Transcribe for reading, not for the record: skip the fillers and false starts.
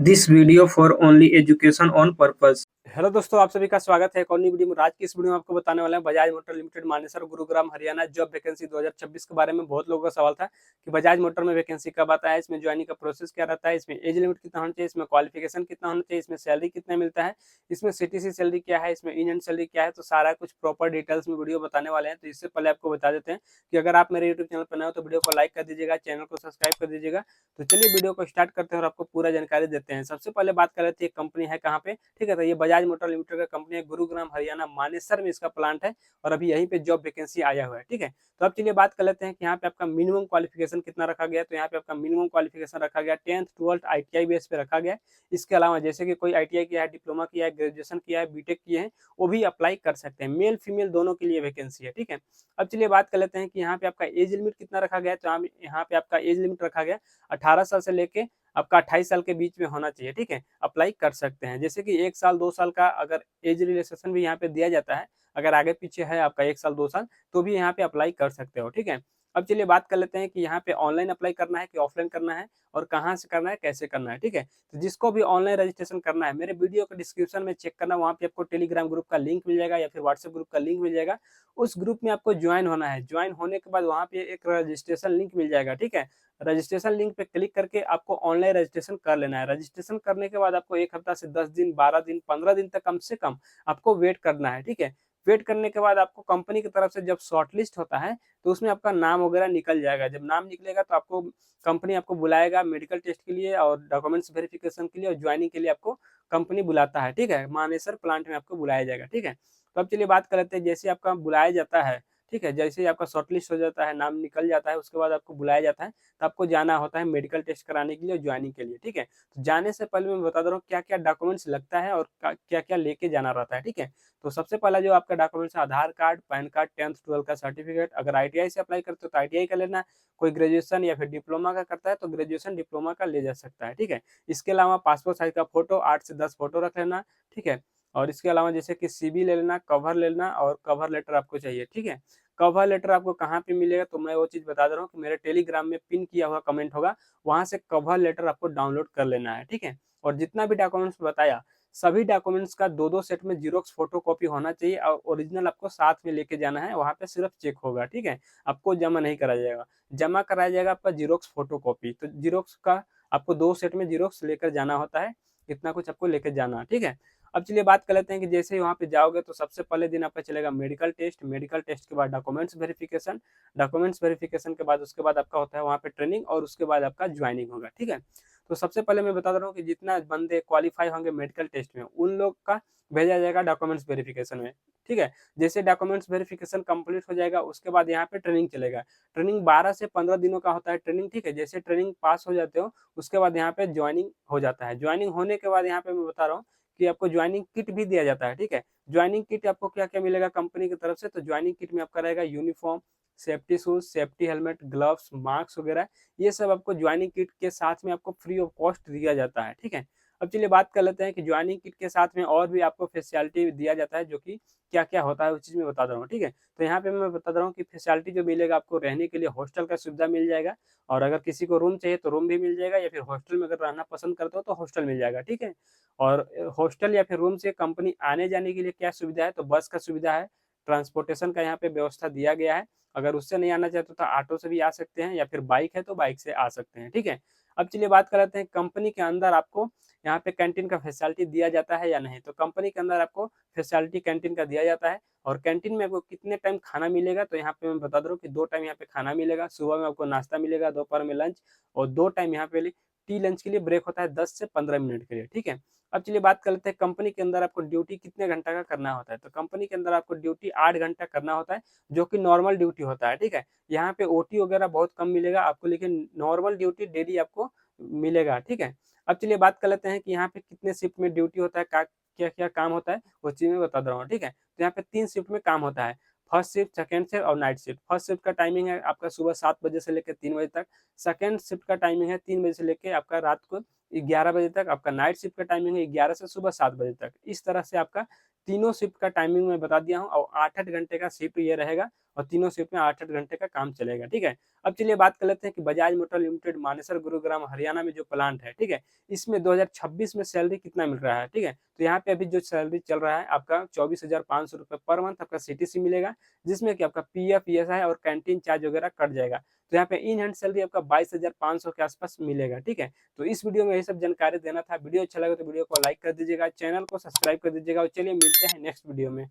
This video for only education on purpose. Hello दोस्तों, आप सभी का स्वागत है एक और नई वीडियो में। आज की इस वीडियो में आपको बताने वाले हैं Bajaj motor limited Manesar Gurugram Haryana job vacancy 2026 के बारे में। बहुत लोगों का सवाल था कि बजाज मोटर में वैकेंसी कब आता है, इसमें ज्वाइनिंग का प्रोसेस क्या रहता है, इसमें एज लिमिट कितना होना चाहिए, इसमें क्वालिफिकेशन कितना होना चाहिए, इसमें सैलरी कितना मिलता है, इसमें सीटीसी सैलरी क्या है, इसमें इंडियन सैलरी क्या है। तो सारा कुछ प्रॉपर डिटेल्स में वीडियो बताने वाले हैं। तो इससे पहले आपको बता देते हैं कि अगर आप मेरे यूट्यूब चैनल पर नए हो तो वीडियो को लाइक कर दीजिएगा, चैनल को सब्सक्राइब कर दीजिएगा। तो चलिए वीडियो को स्टार्ट करते हैं और आपको पूरा जानकारी देते हैं। सबसे पहले बात कर लेते हैं कंपनी है कहाँ पे। ठीक है, तो ये बजाज मोटर लिमिटेड का कंपनी है, गुरुग्राम हरियाणा मानेसर में इसका प्लांट है और अभी यहीं पे जॉब वैकेंसी आया हुआ है। ठीक है, तो अब चलिए बात कर लेते हैं कि यहाँ पे आपका मिनिमम क्वालिफिकेशन कितना रखा गया। तो यहाँ पे आपका मिनिमम क्वालिफिकेशन रखा गया 10th 12th ITI बेस पे रखा गया। इसके अलावा जैसे कि कोई ITI किया है, डिप्लोमा किया है, ग्रेजुएशन किया है, बीटेक किए हैं, वो भी अप्लाई कर सकते हैं। मेल फीमेल दोनों के लिए वैकेंसी है। ठीक है, अब चलिए बात कर लेते हैं कि यहाँ पे आपका एज लिमिट कितना रखा गया है। तो यहाँ पे आपका एज लिमिट रखा गया 18 साल से लेके आपका 28 साल के बीच में होना चाहिए। ठीक है, अप्लाई कर सकते हैं। जैसे कि 1 साल 2 साल का अगर एज रिलैक्सेशन भी यहाँ पे दिया जाता है, अगर आगे पीछे है आपका 1 साल 2 साल तो भी यहाँ पे अप्लाई कर सकते हो। ठीक है, अब चलिए बात कर लेते हैं कि यहाँ पे ऑनलाइन अप्लाई करना है कि ऑफलाइन करना है और कहाँ से करना है, कैसे करना है। ठीक है, तो जिसको भी ऑनलाइन रजिस्ट्रेशन करना है, मेरे वीडियो के डिस्क्रिप्शन में चेक करना, वहाँ पे आपको टेलीग्राम ग्रुप का लिंक मिल जाएगा या फिर व्हाट्सएप ग्रुप का लिंक मिल जाएगा। उस ग्रुप में आपको ज्वाइन होना है। ज्वाइन होने के बाद वहाँ पे एक रजिस्ट्रेशन लिंक मिल जाएगा। ठीक है, रजिस्ट्रेशन लिंक पे क्लिक करके आपको ऑनलाइन रजिस्ट्रेशन कर लेना है। रजिस्ट्रेशन करने के बाद आपको 1 हफ्ता से 10 दिन, 12 दिन, 15 दिन तक कम से कम आपको वेट करना है। ठीक है, वेट करने के बाद आपको कंपनी की तरफ से जब शॉर्टलिस्ट होता है तो उसमें आपका नाम वगैरह निकल जाएगा। जब नाम निकलेगा तो आपको कंपनी आपको बुलाएगा मेडिकल टेस्ट के लिए और डॉक्यूमेंट्स वेरिफिकेशन के लिए और ज्वाइनिंग के लिए आपको कंपनी बुलाता है। ठीक है, मानेसर प्लांट में आपको बुलाया जाएगा। ठीक है, तो अब चलिए बात कर लेते हैं जैसे आपका बुलाया जाता है। ठीक है, जैसे ही आपका शॉर्टलिस्ट हो जाता है, नाम निकल जाता है, उसके बाद आपको बुलाया जाता है, तो आपको जाना होता है मेडिकल टेस्ट कराने के लिए और ज्वाइनिंग के लिए। ठीक है, तो जाने से पहले मैं बता दे रहा हूँ क्या क्या डॉक्यूमेंट्स लगता है और क्या क्या लेके जाना रहता है। ठीक है, तो सबसे पहला जो आपका डॉक्यूमेंट्स है आधार card, pan card, 10th 12th का सर्टिफिकेट। अगर ITI से अप्लाई करते हो तो ITI का लेना। कोई ग्रेजुएशन या फिर डिप्लोमा का करता है तो ग्रेजुएशन डिप्लोमा का ले जा सकता है। ठीक है, इसके अलावा पासपोर्ट साइज का फोटो 8 से 10 फोटो रख लेना। ठीक है, और इसके अलावा जैसे कि CV ले लेना, कवर ले लेना और कवर लेटर आपको चाहिए। ठीक है, कवर लेटर आपको कहाँ पे मिलेगा तो मैं वो चीज़ बता दे रहा हूँ कि मेरे टेलीग्राम में पिन किया हुआ कमेंट होगा, वहाँ से कवर लेटर आपको डाउनलोड कर लेना है। ठीक है, और जितना भी डॉक्यूमेंट्स बताया सभी डॉक्यूमेंट्स का 2-2 सेट में जीरोक्स फोटोकॉपी होना चाहिए और ओरिजिनल आपको साथ में लेके जाना है। वहाँ पे सिर्फ चेक होगा। ठीक है, आपको जमा नहीं कराया जाएगा। जमा कराया जाएगा आपका जीरोक्स फोटोकॉपी। तो जीरोक्स का आपको 2 सेट में जीरोक्स लेकर जाना होता है। इतना कुछ आपको लेकर जाना। ठीक है, अब चलिए बात कर लेते हैं कि जैसे ही वहाँ पे जाओगे तो सबसे पहले दिन आपका चलेगा मेडिकल टेस्ट। मेडिकल टेस्ट के बाद डॉक्यूमेंट्स वेरिफिकेशन। डॉक्यूमेंट्स वेरिफिकेशन के बाद उसके बाद आपका होता है वहाँ पे ट्रेनिंग और उसके बाद आपका ज्वाइनिंग होगा। ठीक है, तो सबसे पहले मैं बता दे रहा हूँ कि जितना बंदे क्वालिफाई होंगे मेडिकल टेस्ट में उन लोग का भेजा जाएगा डॉक्यूमेंट्स वेरिफिकेशन में। ठीक है, जैसे डॉक्यूमेंट्स वेरिफिकेशन कंप्लीट हो जाएगा उसके बाद यहाँ पे ट्रेनिंग चलेगा। ट्रेनिंग 12 से 15 दिनों का होता है ट्रेनिंग। ठीक है, जैसे ट्रेनिंग पास हो जाते हो उसके बाद यहाँ पे ज्वाइनिंग हो जाता है। ज्वाइनिंग होने के बाद यहाँ पे मैं बता रहा हूँ कि आपको ज्वाइनिंग किट भी दिया जाता है। ठीक है, ज्वाइनिंग किट आपको क्या क्या मिलेगा कंपनी की तरफ से। तो ज्वाइनिंग किट में आपका रहेगा uniform, safety shoes, safety helmet, gloves, mask वगैरह। ये सब आपको ज्वाइनिंग किट के साथ में आपको फ्री ऑफ कॉस्ट दिया जाता है। ठीक है, अब चलिए बात कर लेते हैं कि ज्वाइनिंग किट के साथ में और भी आपको फैसिलिटी दिया जाता है, जो कि क्या क्या होता है उस चीज में बता दे रहा हूँ। ठीक है, तो यहाँ पे मैं बता दे रहा हूँ कि फैसिलिटी जो मिलेगा आपको रहने के लिए हॉस्टल का सुविधा मिल जाएगा और अगर किसी को रूम चाहिए तो रूम भी मिल जाएगा या फिर हॉस्टल में अगर रहना पसंद करते हो तो हॉस्टल मिल जाएगा। ठीक है, और हॉस्टल या फिर रूम से कंपनी आने जाने के लिए क्या सुविधा है तो बस का सुविधा है, ट्रांसपोर्टेशन का यहाँ पे व्यवस्था दिया गया है। अगर उससे नहीं आना चाहते तो ऑटो से भी आ सकते हैं या फिर बाइक है तो बाइक से आ सकते हैं। ठीक है, अब चलिए बात कर लेते हैं कंपनी के अंदर आपको यहाँ पे कैंटीन का फैसिलिटी दिया जाता है या नहीं। तो कंपनी के अंदर आपको फैसिलिटी कैंटीन का दिया जाता है और कैंटीन में आपको कितने टाइम खाना मिलेगा तो यहाँ पे मैं बता दे रहा हूँ कि 2 टाइम यहाँ पे खाना मिलेगा। सुबह में आपको नाश्ता मिलेगा, दोपहर में लंच और 2 टाइम यहाँ पे टी लंच के लिए ब्रेक होता है 10 से 15 मिनट के लिए। ठीक है, अब चलिए बात कर लेते हैं कंपनी के अंदर आपको ड्यूटी कितने घंटा का करना होता है। तो कंपनी के अंदर आपको ड्यूटी 8 घंटा करना होता है, जो कि नॉर्मल ड्यूटी होता है। ठीक है, यहाँ पे OT वगैरह बहुत कम मिलेगा आपको, लेकिन नॉर्मल ड्यूटी डेली आपको मिलेगा। ठीक है, अब चलिए बात कर लेते हैं कि यहाँ पे कितने शिफ्ट में ड्यूटी होता है, क्या क्या काम होता है वो चीज मैं बता दे रहा हूँ। ठीक है, तो यहाँ पे 3 शिफ्ट में काम होता है, फर्स्ट शिफ्ट, सेकंड शिफ्ट और नाइट शिफ्ट। फर्स्ट शिफ्ट का टाइमिंग है आपका सुबह 7 बजे से लेकर 3 बजे तक। सेकंड शिफ्ट का टाइमिंग है 3 बजे से लेकर आपका रात को 11 बजे तक। आपका नाइट शिफ्ट का टाइमिंग है 11 से सुबह 7 बजे तक। इस तरह से आपका तीनों शिफ्ट का टाइमिंग मैं बता दिया हूँ और 8-8 घंटे का शिफ्ट ये रहेगा और तीनों शिफ्ट में 8-8 घंटे का काम चलेगा, ठीक है। अब चलिए बात कर लेते हैं कि बजाज मोटर लिमिटेड मानेसर गुरुग्राम हरियाणा में जो प्लांट है, ठीक है, इसमें 2026 में सैलरी कितना मिल रहा है, ठीक है। तो यहाँ पे अभी जो सैलरी चल रहा है आपका 24,500 रुपये पर मंथ आपका सीटीसी मिलेगा, जिसमें कि आपका पीएफ, ईएसआई और कैंटीन चार्ज वगैरह कट जाएगा। तो यहाँ पे इन हैंड सैलरी आपका 22,500 के आसपास मिलेगा, ठीक है। तो इस वीडियो में यही सब जानकारी देना था। वीडियो अच्छा लगा तो वीडियो को लाइक कर दीजिएगा, चैनल को सब्सक्राइब कर दीजिएगा और चलिए मिलते हैं नेक्स्ट वीडियो में।